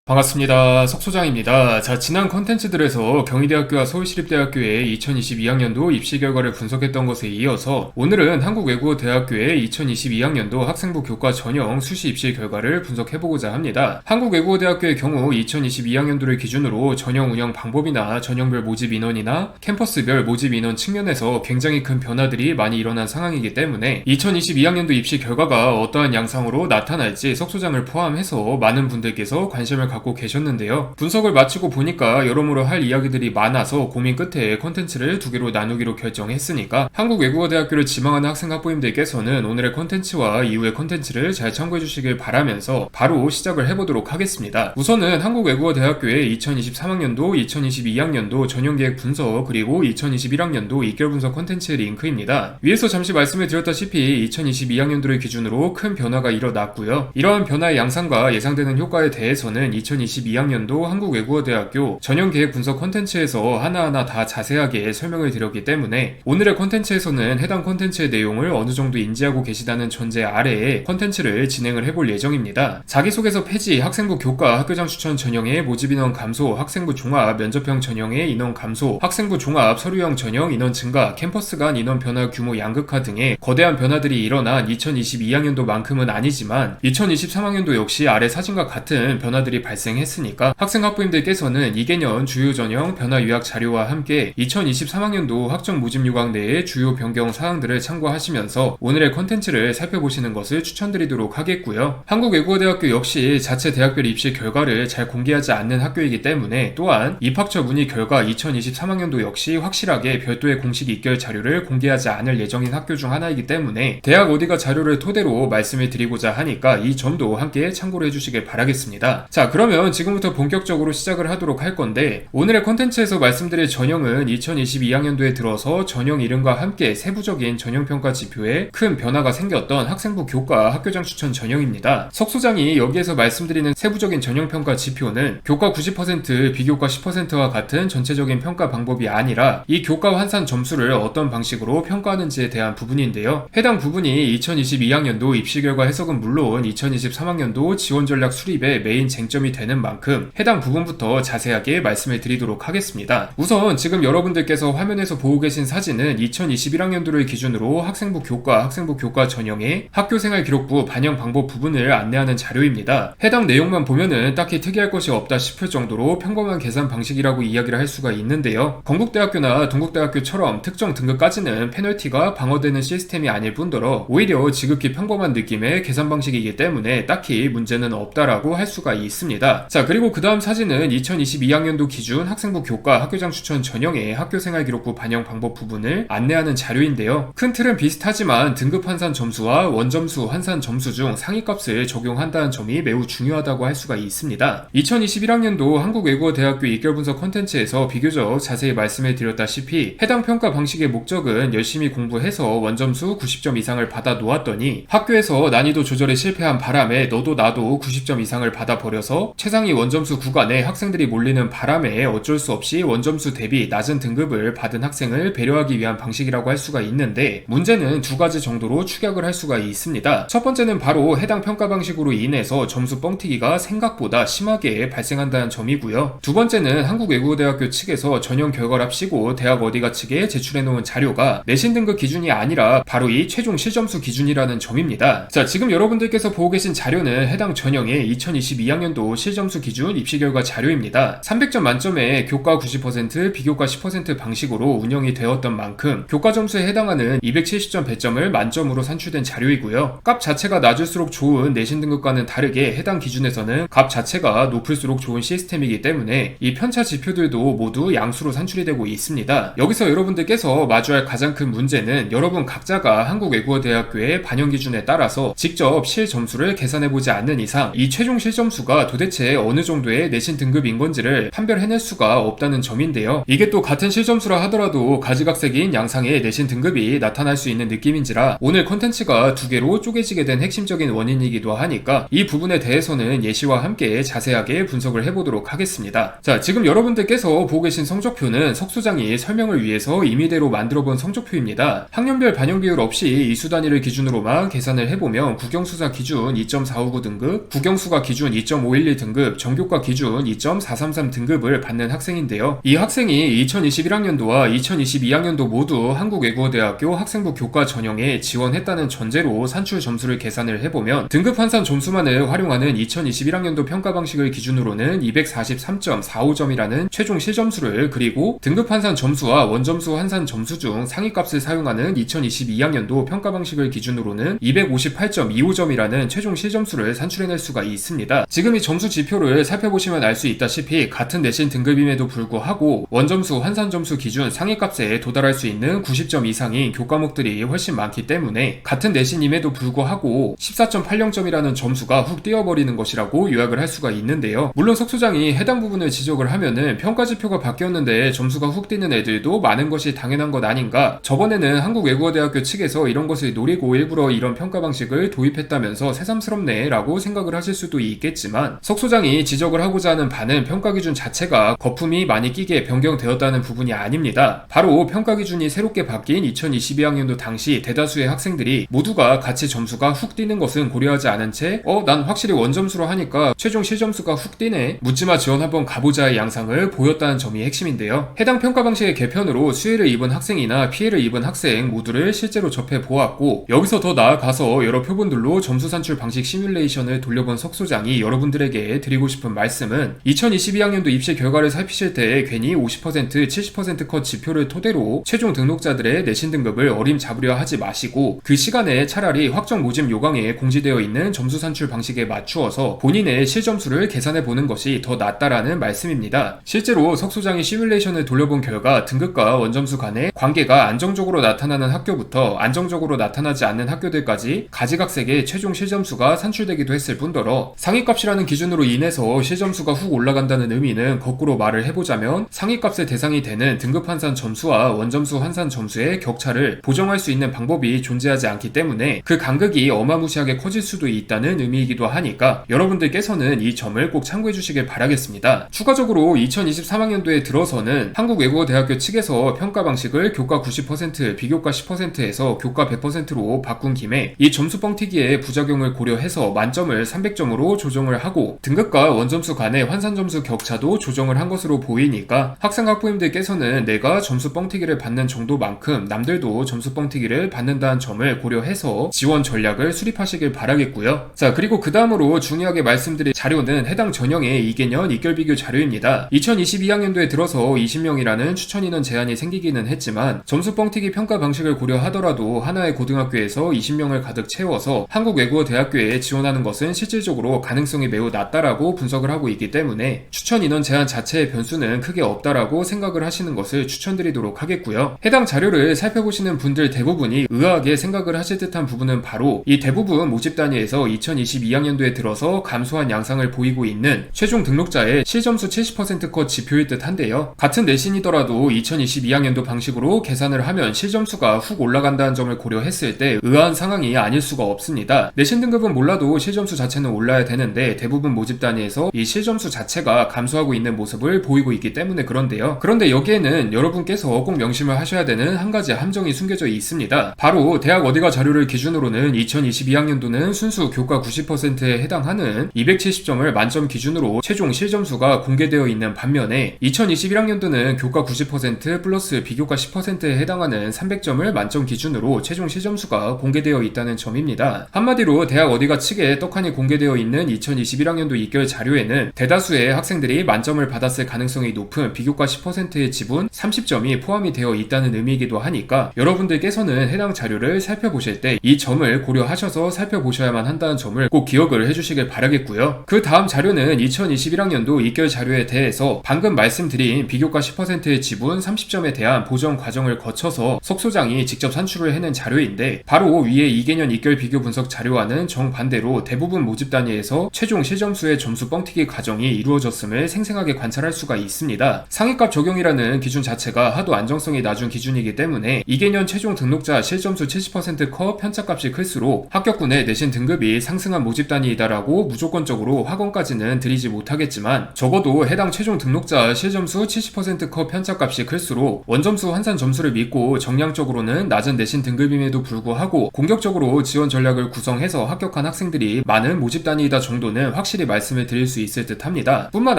반갑습니다. 석소장입니다. 자, 지난 컨텐츠들에서 경희대학교와 서울시립대학교의 2022학년도 입시 결과를 분석했던 것에 이어서 오늘은 한국외국어대학교의 2022학년도 학생부 교과 전형 수시 입시 결과를 분석해보고자 합니다. 한국외국어대학교의 경우 2022학년도를 기준으로 전형 운영 방법이나 전형별 모집 인원이나 캠퍼스별 모집 인원 측면에서 굉장히 큰 변화들이 많이 일어난 상황이기 때문에 2022학년도 입시 결과가 어떠한 양상으로 나타날지 석소장을 포함해서 많은 분들께서 관심을 갖고 계셨는데요. 분석을 마치고 보니까 여러모로 할 이야기들이 많아서 고민 끝에 컨텐츠를 두 개로 나누기로 결정했으니까 한국외국어대학교를 지망하는 학생 학부모님들께서는 오늘의 컨텐츠와 이후의 컨텐츠를 잘 참고해 주시길 바라면서 바로 시작을 해보도록 하겠습니다. 우선은 한국외국어대학교의 2023학년도, 2022학년도 전형계획 분석 그리고 2021학년도 입결 분석 컨텐츠 링크입니다. 위에서 잠시 말씀을 드렸다시피 2022학년도를 기준으로 큰 변화가 일어났고요. 이러한 변화의 양상과 예상되는 효과에 대해서는 2022학년도 한국외국어대학교 전형계획 분석 컨텐츠에서 하나하나 다 자세하게 설명을 드렸기 때문에 오늘의 컨텐츠에서는 해당 컨텐츠의 내용을 어느 정도 인지하고 계시다는 전제 아래에 컨텐츠를 진행을 해볼 예정입니다. 자기소개서 폐지, 학생부 교과, 학교장 추천 전형의 모집 인원 감소, 학생부 종합, 면접형 전형의 인원 감소, 학생부 종합, 서류형 전형 인원 증가, 캠퍼스 간 인원 변화 규모 양극화 등의 거대한 변화들이 일어난 2022학년도만큼은 아니지만 2023학년도 역시 아래 사진과 같은 변화들이 발생했으니까 학생 학부님들께서는 2개년 주요 전형 변화 요약 자료와 함께 2023학년도 학점 모집 요강 내의 주요 변경 사항들을 참고하시면서 오늘의 컨텐츠를 살펴보시는 것을 추천드리도록 하겠고요. 한국외국어대학교 역시 자체 대학별 입시 결과를 잘 공개하지 않는 학교이기 때문에 또한 입학처 문의 결과 2023학년도 역시 확실하게 별도의 공식 입결 자료를 공개하지 않을 예정인 학교 중 하나이기 때문에 대학 어디가 자료를 토대로 말씀을 드리고자 하니까 이 점도 함께 참고를 해주시길 바라겠습니다. 자, 그러면 지금부터 본격적으로 시작을 하도록 할 건데 오늘의 컨텐츠에서 말씀드릴 전형은 2022학년도에 들어서 전형 이름과 함께 세부적인 전형평가 지표에 큰 변화가 생겼던 학생부 교과 학교장 추천 전형입니다. 석소장이 여기에서 말씀드리는 세부적인 전형평가 지표는 교과 90%, 비교과 10%와 같은 전체적인 평가 방법이 아니라 이 교과 환산 점수를 어떤 방식으로 평가하는지에 대한 부분인데요. 해당 부분이 2022학년도 입시 결과 해석은 물론 2023학년도 지원 전략 수립의 메인 쟁점이 되는 만큼 해당 부분부터 자세하게 말씀을 드리도록 하겠습니다. 우선 지금 여러분들께서 화면에서 보고 계신 사진은 2021학년도를 기준으로 학생부 교과 전형의 학교생활 기록부 반영 방법 부분을 안내하는 자료입니다. 해당 내용만 보면은 딱히 특이할 것이 없다 싶을 정도로 평범한 계산 방식이라고 이야기를 할 수가 있는데요. 건국대학교나 동국대학교처럼 특정 등급까지는 페널티가 방어되는 시스템이 아닐 뿐더러 오히려 지극히 평범한 느낌의 계산 방식이기 때문에 딱히 문제는 없다라고 할 수가 있습니다. 자, 그리고 그 다음 사진은 2022학년도 기준 학생부 교과 학교장 추천 전형의 학교생활 기록부 반영 방법 부분을 안내하는 자료인데요. 큰 틀은 비슷하지만 등급 환산 점수와 원점수 환산 점수 중 상위값을 적용한다는 점이 매우 중요하다고 할 수가 있습니다. 2021학년도 한국외국어대학교 입결분석 컨텐츠에서 비교적 자세히 말씀을 드렸다시피 해당 평가 방식의 목적은 열심히 공부해서 원점수 90점 이상을 받아 놓았더니 학교에서 난이도 조절에 실패한 바람에 너도 나도 90점 이상을 받아버려서 최상위 원점수 구간에 학생들이 몰리는 바람에 어쩔 수 없이 원점수 대비 낮은 등급을 받은 학생을 배려하기 위한 방식이라고 할 수가 있는데 문제는 두 가지 정도로 축약을 할 수가 있습니다. 첫 번째는 바로 해당 평가 방식으로 인해서 점수 뻥튀기가 생각보다 심하게 발생한다는 점이고요. 두 번째는 한국외국어대학교 측에서 전형 결과를 합시고 대학 어디가 측에 제출해놓은 자료가 내신 등급 기준이 아니라 바로 이 최종 실점수 기준이라는 점입니다. 자, 지금 여러분들께서 보고 계신 자료는 해당 전형의 2022학년도 실점수 기준 입시 결과 자료입니다. 300점 만점에 교과 90%, 비교과 10% 방식으로 운영이 되었던 만큼 교과 점수에 해당하는 270점 배점을 만점으로 산출된 자료이고요. 값 자체가 낮을수록 좋은 내신 등급과는 다르게 해당 기준에서는 값 자체가 높을수록 좋은 시스템이기 때문에 이 편차 지표들도 모두 양수로 산출이 되고 있습니다. 여기서 여러분들께서 마주할 가장 큰 문제는 여러분 각자가 한국외국어대학교의 반영 기준에 따라서 직접 실점수를 계산해보지 않는 이상 이 최종 실점수가 도대체 어느 정도의 내신 등급인 건지를 판별해낼 수가 없다는 점인데요. 이게 또 같은 실점수라 하더라도 가지각색인 양상의 내신 등급이 나타날 수 있는 느낌인지라 오늘 컨텐츠가 두 개로 쪼개지게 된 핵심적인 원인이기도 하니까 이 부분에 대해서는 예시와 함께 자세하게 분석을 해보도록 하겠습니다. 자, 지금 여러분들께서 보고 계신 성적표는 석소장이 설명을 위해서 임의대로 만들어본 성적표입니다. 학년별 반영 비율 없이 이수 단위를 기준으로만 계산을 해보면 국영수사 기준 2.459 등급, 국영수가 기준 2.512 등급 전교과 기준 2.433 등급을 받는 학생인데요. 이 학생이 2021학년도와 2022학년도 모두 한국외국어대학교 학생부 교과 전형에 지원했다는 전제로 산출 점수를 계산을 해보면 등급 환산 점수만을 활용하는 2021학년도 평가 방식을 기준으로는 243.45점이라는 최종 실점수를, 그리고 등급 환산 점수와 원점수 환산 점수 중 상위값을 사용하는 2022학년도 평가 방식을 기준으로는 258.25점이라는 최종 실점수를 산출해낼 수가 있습니다. 지금 이 점수 지표를 살펴보시면 알 수 있다시피 같은 내신 등급임에도 불구하고 원점수 환산 점수 기준 상위값에 도달할 수 있는 90점 이상인 교과목들이 훨씬 많기 때문에 같은 내신임에도 불구하고 14.80점이라는 점수가 훅 뛰어버리는 것이라고 요약을 할 수가 있는데요. 물론 석 소장이 해당 부분을 지적을 하면은 평가 지표가 바뀌었는데 점수가 훅 뛰는 애들도 많은 것이 당연한 것 아닌가, 저번에는 한국외국어대학교 측에서 이런 것을 노리고 일부러 이런 평가 방식을 도입했다면서 새삼스럽네 라고 생각을 하실 수도 있겠지만, 석 소장이 지적을 하고자 하는 바는 평가 기준 자체가 거품이 많이 끼게 변경되었다는 부분이 아닙니다. 바로 평가 기준이 새롭게 바뀐 2022학년도 당시 대다수의 학생들이 모두가 같이 점수가 훅 뛰는 것은 고려하지 않은 채 난 확실히 원점수로 하니까 최종 실점수가 훅 뛰네, 묻지마 지원 한번 가보자의 양상을 보였다는 점이 핵심인데요. 해당 평가 방식의 개편으로 수혜를 입은 학생이나 피해를 입은 학생 모두를 실제로 접해 보았고, 여기서 더 나아가서 여러 표본들로 점수 산출 방식 시뮬레이션을 돌려본 석 소장이 여러분들에게 드리고 싶은 말씀은, 2022학년도 입시 결과를 살피실 때 괜히 50%, 70% 컷 지표를 토대로 최종 등록자들의 내신 등급을 어림잡으려 하지 마시고, 그 시간에 차라리 확정 모집 요강에 공지되어 있는 점수 산출 방식에 맞추어서 본인의 실점수를 계산해 보는 것이 더 낫다라는 말씀입니다. 실제로 석 소장이 시뮬레이션을 돌려본 결과 등급과 원점수 간의 관계가 안정적으로 나타나는 학교부터 안정적으로 나타나지 않는 학교들까지 가지각색의 최종 실점수가 산출되기도 했을 뿐더러, 상위값이라는 기준으로 인해서 실점수가 훅 올라간다는 의미는 거꾸로 말을 해보자면 상위값의 대상이 되는 등급 환산 점수와 원점수 환산 점수의 격차를 보정할 수 있는 방법이 존재하지 않기 때문에 그 간극이 어마무시하게 커질 수도 있다는 의미이기도 하니까 여러분들께서는 이 점을 꼭 참고해 주시길 바라겠습니다. 추가적으로 2023학년도에 들어서는 한국외국어대학교 측에서 평가 방식을 교과 90%, 비교과 10%에서 교과 100%로 바꾼 김에 이 점수 뻥튀기의 부작용을 고려해서 만점을 300점으로 조정을 하고 등급과 원점수 간의 환산 점수 격차도 조정을 한 것으로 보이니까 학생 학부모님들께서는 내가 점수 뻥튀기를 받는 정도만큼 남들도 점수 뻥튀기를 받는다는 점을 고려해서 지원 전략을 수립하시길 바라겠고요. 자, 그리고 그 다음으로 중요하게 말씀드릴 자료는 해당 전형의 2개년 입결비교 자료입니다. 2022학년도에 들어서 20명이라는 추천인원 제한이 생기기는 했지만 점수 뻥튀기 평가 방식을 고려하더라도 하나의 고등학교에서 20명을 가득 채워서 한국외국어대학교에 지원하는 것은 실질적으로 가능성이 매우 낮다라고 분석을 하고 있기 때문에 추천인원 제한 자체의 변수는 크게 없다라고 생각을 하시는 것을 추천드리도록 하겠고요. 해당 자료를 살펴보시는 분들 대부분이 의아하게 생각을 하실 듯한 부분은 바로 이 대부분 모집 단위에서 2022학년도에 들어서 감소한 양상을 보이고 있는 최종 등록자의 실점수 70% 컷 지표일 듯 한데요. 같은 내신이더라도 2022학년도 방식으로 계산을 하면 실점수가 훅 올라간다는 점을 고려했을 때 의아한 상황이 아닐 수가 없습니다. 내신 등급은 몰라도 실점수 자체는 올라야 되는데 대부분 모집 단위에서 이 실점수 자체가 감소하고 있는 모습을 보이고 있기 때문에 그런데요. 그런데 여기에는 여러분께서 꼭 명심을 하셔야 되는 한 가지 함정이 숨겨져 있습니다. 바로 대학 어디가 자료를 기준으로는 2022학년도는 순수 교과 90%에 해당하는 270점을 만점 기준으로 최종 실점수가 공개되어 있는 반면에 2021학년도는 교과 90% 플러스 비교과 10%에 해당하는 300점을 만점 기준으로 최종 실점수가 공개되어 있다는 점입니다. 한마디로 대학 어디가 측에 떡하니 공개되어 있는 2021학년도 입결 자료에는 대다수의 학생들이 만점을 받았을 가능성이 높은 비교과 10%의 지분 30점이 포함이 되어 있다는 의미이기도 하니까 여러분들께서는 해당 자료를 살펴보실 때 이 점을 고려하셔서 살펴보셔야만 한다는 점을 꼭 기억을 해주시길 바라겠고요. 그 다음 자료는 2021학년도 입결 자료에 대해서 방금 말씀드린 비교과 10%의 지분 30점에 대한 보정 과정을 거쳐서 석 소장이 직접 산출을 해낸 자료인데, 바로 위에 2개년 입결 비교 분석 자료와는 정반대로 대부분 모집 단위에서 최종 실점수의 점수 뻥튀기 과정이 이루어졌음을 생생하게 관찰할 수가 있습니다. 상위값 적용이라는 기준 자체가 하도 안정성이 낮은 기준이기 때문에 2개년 최종 등록자 실점수 70%컷 편차값이 클수록 합격군의 내신 등급이 상승한 모집 단위이다라고 무조건적으로 확언까지는 드리지 못하겠지만, 적어도 해당 최종 등록자 실점수 70%컷 편차값이 클수록 원점수 환산 점수를 믿고 정량적으로는 낮은 내신 등급임에도 불구하고 공격적으로 지원 전략을 구성해서 합격한 학생들이 많은 모집 단위이다 정도는 확실히 말씀을 드릴 수 있을 듯 합니다. 뿐만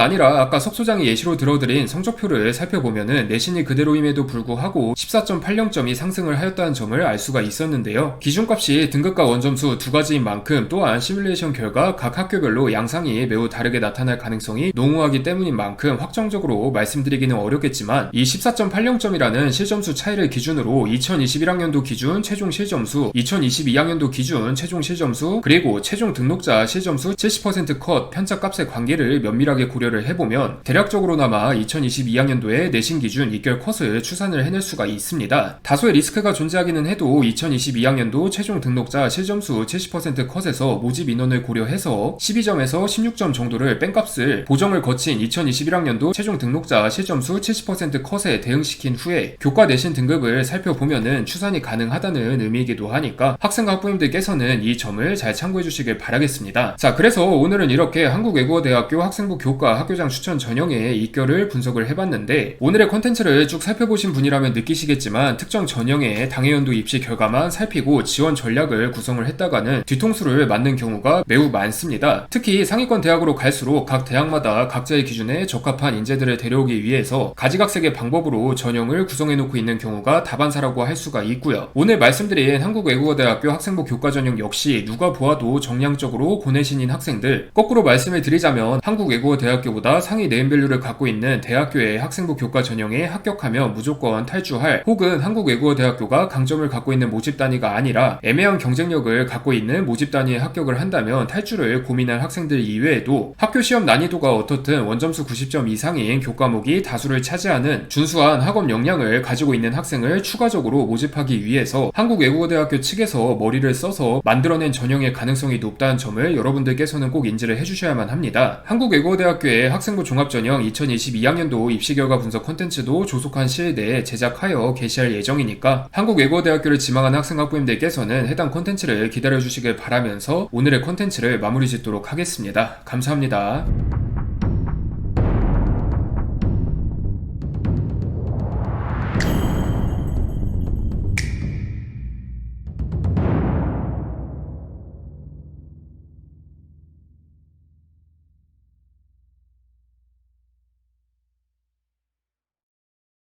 아니라 아까 석 소장이 예시로 들어드린 성적표를 살펴보면은 내신이 그대로임에도 불구하고 14.80점이 상승을 하였다는 점을 알 수가 있었는데요. 기준값이 등급과 원점수 두 가지인 만큼 또한 시뮬레이션 결과 각 학교별로 양상이 매우 다르게 나타날 가능성이 농후하기 때문인 만큼 확정적으로 말씀드리기는 어렵겠지만 이 14.80점이라는 실점수 차이를 기준으로 2021학년도 기준 최종 실점수, 2022학년도 기준 최종 실점수, 그리고 최종 등록자 실점수 70% 컷 편차값의 관계를 면밀하게 고려를 해보면 대략적으로나마 2022학년도의 내신 기준 입결 컷을 추산을 해낼 수가 있습니다. 다소의 리스크가 존재하기는 해도 2022학년도 최종 등록자 실점수 70% 컷에서 모집 인원을 고려해서 12점에서 16점 정도를 뺀값을 보정을 거친 2021학년도 최종 등록자 실점수 70% 컷에 대응시킨 후에 교과 내신 등급을 살펴보면은 추산이 가능하다는 의미이기도 하니까 학생과 학부모님들께서는 이 점을 잘 참고해 주시길 바라겠습니다. 자, 그래서 오늘은 이렇게 한국외국어대학교 학생부 교과 학교장 추천 전형의 입결을 분석을 해봤는데 오늘의 컨텐츠를 쭉 살펴보신 분이라면 느끼시겠지만 특정 전형의 당해연도 입시 결과만 살피고 지원 전략을 구성을 했다가는 뒤통수를 맞는 경우가 매우 많습니다. 특히 상위권 대학으로 갈수록 각 대학마다 각자의 기준에 적합한 인재들을 데려오기 위해서 가지각색의 방법으로 전형을 구성해놓고 있는 경우가 다반사라고 할 수가 있고요. 오늘 말씀드린 한국외국어대학교 학생부 교과 전형 역시 누가 보아도 정량적으로 고내신인 학생들, 거꾸로 말씀을 드리자면 한국외국어대학교보다 상위 네임밸류를 갖고 있는 대학교의 학생부 교과 전형에 합격하면 무조건 탈주할, 혹은 한국외국어대학교가 강점을 갖고 있는 모집 단위가 아니라 애매한 경쟁력을 갖고 있는 모집 단위에 합격을 한다면 탈주를 고민할 학생들 이외에도 학교 시험 난이도가 어떻든 원점수 90점 이상인 교과목이 다수를 차지하는 준수한 학업 역량을 가지고 있는 학생을 추가적으로 모집하기 위해서 한국외국어대학교 측에서 머리를 써서 만들어낸 전형의 가능성이 높다는 점을 여러분들께서는 꼭 인지를 해주셔야만 합니다. 한국외국어대학교의 학생부 종합전형 2022학년도 입시결과 분석 콘텐츠도 조속한 시일 내에 제작하여 게시할 예정이니까 한국외국어대학교를 지망하는 학생 학부모님들께서는 해당 콘텐츠를 기다려주시길 바라면서 오늘의 콘텐츠를 마무리 짓도록 하겠습니다. 감사합니다.